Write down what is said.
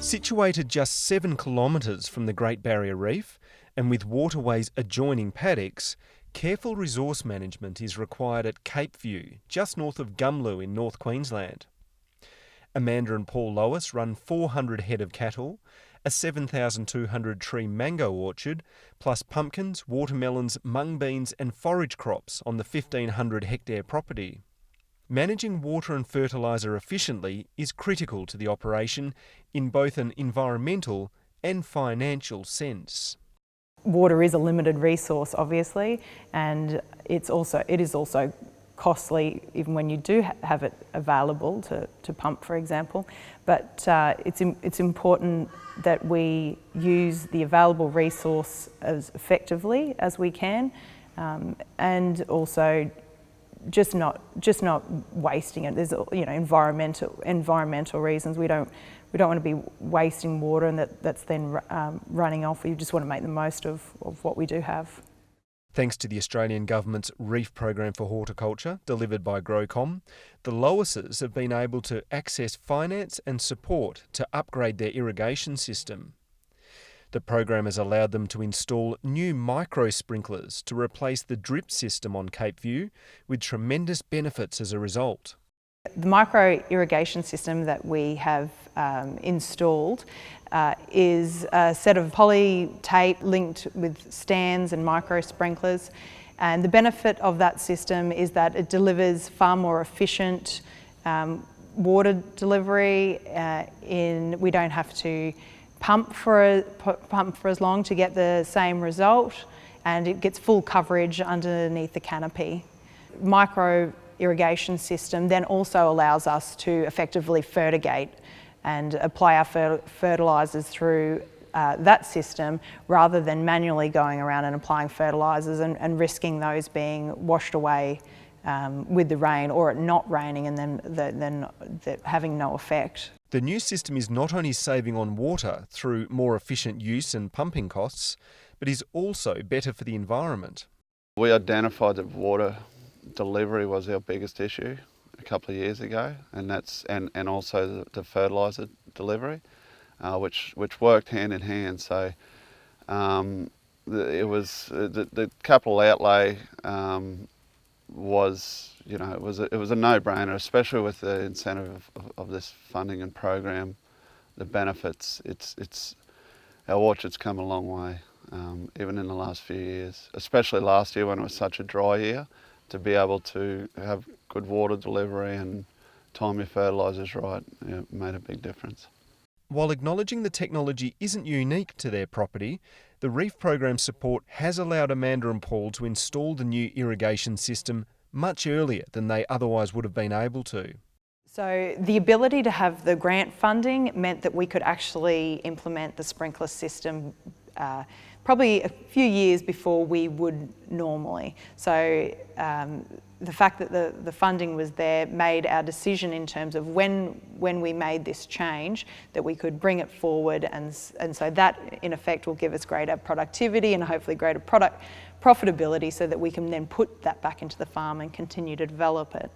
Situated just 7 kilometres from the Great Barrier Reef and with waterways adjoining paddocks, careful resource management is required at Cape View, just north of Gumlu in North Queensland. Amanda and Paul Lowis run 400 head of cattle, a 7,200 tree mango orchard, plus pumpkins, watermelons, mung beans and forage crops on the 1,500 hectare property. Managing water and fertiliser efficiently is critical to the operation in both an environmental and financial sense. Water is a limited resource, obviously, and it is also costly even when you do have it available to pump, for example. But it's important that we use the available resource as effectively as we can, and also just not wasting it. There's environmental reasons. We don't want to be wasting water and that's then running off. We just want to make the most of what we do have. Thanks to the Australian Government's Reef Programme for Horticulture, delivered by GrowCom, the Lowises have been able to access finance and support to upgrade their irrigation system. The program has allowed them to install new micro sprinklers to replace the drip system on Cape View, with tremendous benefits as a result. The micro irrigation system that we have installed is a set of poly tape linked with stands and micro sprinklers, and the benefit of that system is that it delivers far more efficient water delivery. We don't have to pump for as long to get the same result, and it gets full coverage underneath the canopy. Micro irrigation system then also allows us to effectively fertigate and apply our fertilisers through that system, rather than manually going around and applying fertilisers and risking those being washed away with the rain, or it not raining and then having no effect. The new system is not only saving on water through more efficient use and pumping costs, but is also better for the environment. We identified that water delivery was our biggest issue a couple of years ago, and also the fertiliser delivery, which worked hand in hand. So the capital outlay was, it was a no-brainer, especially with the incentive of this funding and program, the benefits. Our orchard's come a long way, even in the last few years, especially last year when it was such a dry year. To be able to have good water delivery and time your fertilisers right, made a big difference. While acknowledging the technology isn't unique to their property, the Reef Programme support has allowed Amanda and Paul to install the new irrigation system much earlier than they otherwise would have been able to. So the ability to have the grant funding meant that we could actually implement the sprinkler system probably a few years before we would normally. So the fact that the funding was there made our decision in terms of when we made this change, that we could bring it forward, and so that in effect will give us greater productivity and hopefully greater product profitability, so that we can then put that back into the farm and continue to develop it.